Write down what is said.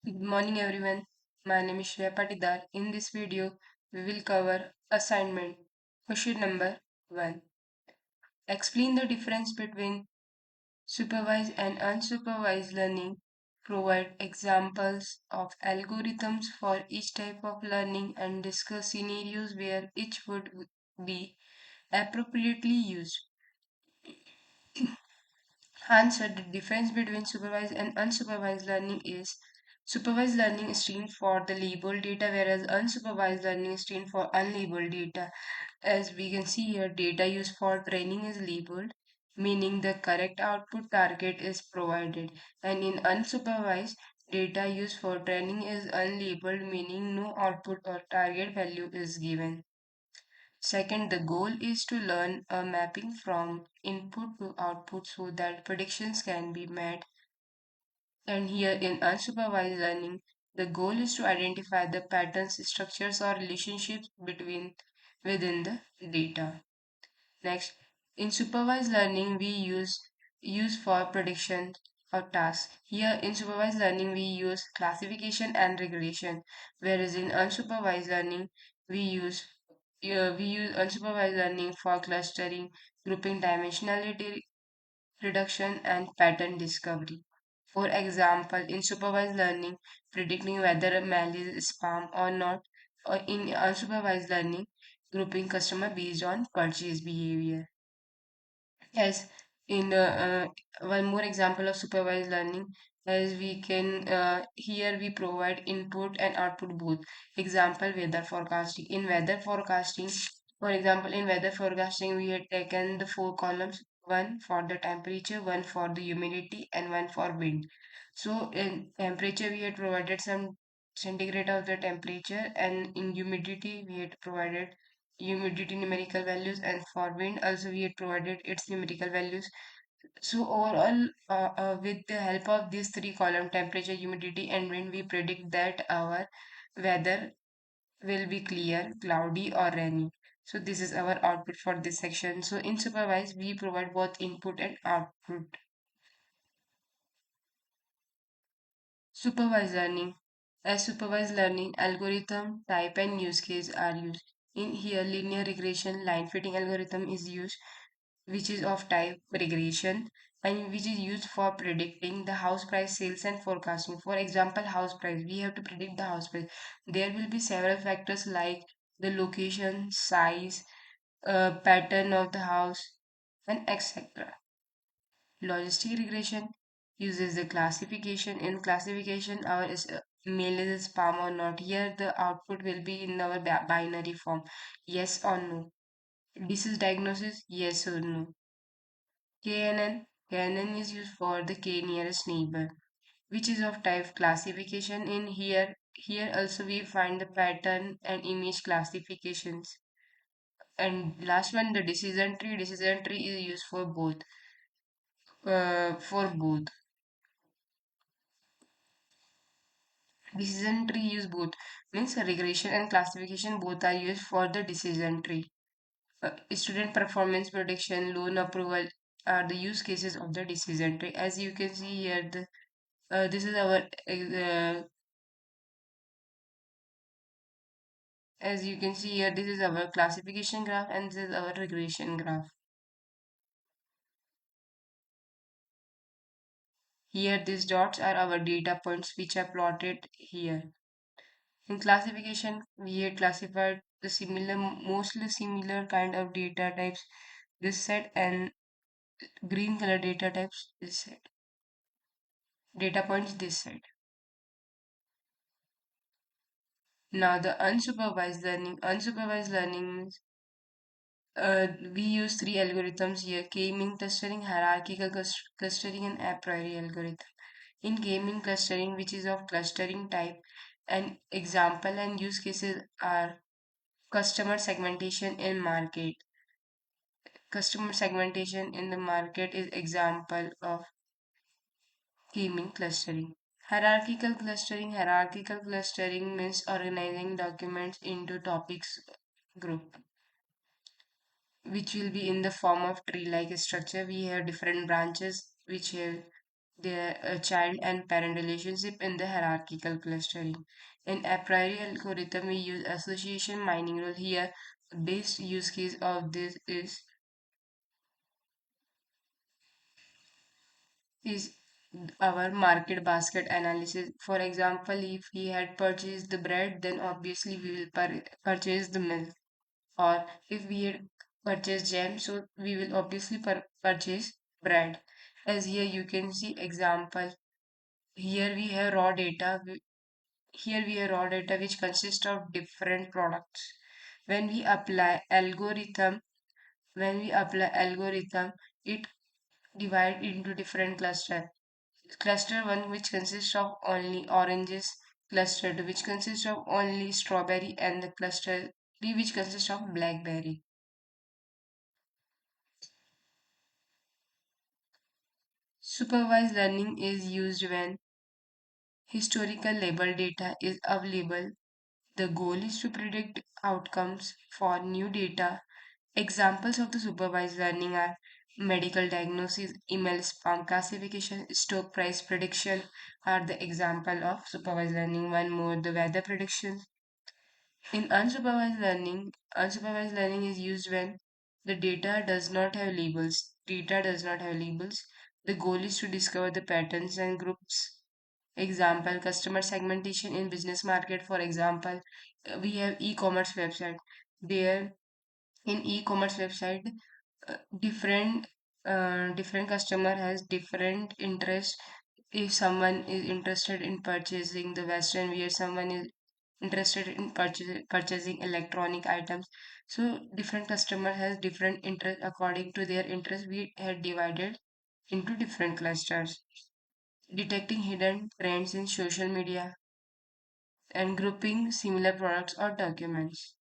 Good morning, everyone. My name is Shreya Patidar. In this video, we will cover assignment. Question number 1. Explain the difference between supervised and unsupervised learning. Provide examples of algorithms for each type of learning and discuss scenarios where each would be appropriately used. Answer. The difference between supervised and unsupervised learning is supervised learning is trained for the labeled data, whereas unsupervised learning is trained for unlabeled data. As we can see here, data used for training is labeled, meaning the correct output target is provided, and in unsupervised, data used for training is unlabeled, meaning no output or target value is given. Second, the goal is to learn a mapping from input to output so that predictions can be made. And here in unsupervised learning, the goal is to identify the patterns, structures, or relationships within the data. Next, in supervised learning, we use for prediction of tasks. Here in supervised learning, we use classification and regression, whereas in unsupervised learning, we use we use unsupervised learning for clustering, grouping, dimensionality reduction, and pattern discovery. For example, in supervised learning, predicting whether a mail is spam or not, or in unsupervised learning, grouping customer based on purchase behavior. Yes, in one more example of supervised learning, as we can here we provide input and output both. Example, weather forecasting. In weather forecasting, for example, in weather forecasting, we had taken the four columns, one for the temperature, one for the humidity, and one for wind. So in temperature, we had provided some centigrade of the temperature, and in humidity, we had provided humidity numerical values, and for wind also we had provided its numerical values. So overall, with the help of these three column temperature, humidity, and wind, we predict that our weather will be clear, cloudy, or rainy. So this is our output for this section. So in supervised, we provide both input and output. Supervised learning. As supervised learning, algorithm, type, and use case are used. In here, linear regression line fitting algorithm is used, which is of type regression and which is used for predicting the house price sales and forecasting. For example, house price, we have to predict the house price. There will be several factors like the location, size, pattern of the house, and etc. Logistic regression uses the classification. In classification, our mail is spam or not. Here, the output will be in our binary form, yes or no. Disease diagnosis, yes or no. KNN is used for the K nearest neighbor, which is of type classification. In here also we find the pattern and image classifications. And last one, the decision tree. Decision tree is used for both. For both. Decision tree use both. Means regression and classification both are used for the decision tree. Student performance prediction, loan approval are the use cases of the decision tree. As you can see here, this is our as you can see here, this is our classification graph and this is our regression graph. Here, these dots are our data points which are plotted here. In classification, we had classified the mostly similar kind of data types this set, and green color data types this set. Data points this set. Now the unsupervised learning. Unsupervised learning means we use three algorithms here: k-mean clustering, hierarchical clustering, and a priori algorithm. In k-mean clustering, which is of clustering type, an example and use cases are customer segmentation in market. Customer segmentation in the market is example of k-mean clustering. Hierarchical clustering means organizing documents into topics group, which will be in the form of tree like structure. We have different branches which have their child and parent relationship in the hierarchical clustering. In a priori algorithm, we use association mining rule here. The base use case of this is our market basket analysis. For example, if he had purchased the bread, then obviously we will purchase the milk. Or if we had purchased jam, so we will obviously purchase bread. As here you can see example. Here we have raw data. Here we have raw data which consists of different products. When we apply algorithm, when we apply algorithm, it divide into different cluster. Cluster 1 which consists of only oranges, cluster 2 which consists of only strawberry, and the cluster 3 which consists of blackberry. Supervised learning is used when historical label data is available. The goal is to predict outcomes for new data. Examples of the supervised learning are medical diagnosis, email spam classification, stock price prediction are the example of supervised learning. One more, the weather prediction. In unsupervised learning is used when the data does not have labels. Data does not have labels. The goal is to discover the patterns and groups. Example, customer segmentation in business market. For example, we have e-commerce website. There in e-commerce website, different customer has different interest. If someone is interested in purchasing the western wear, someone is interested in purchasing electronic items, so different customer has different interest. According to their interest, we had divided into different clusters. Detecting hidden trends in social media and grouping similar products or documents.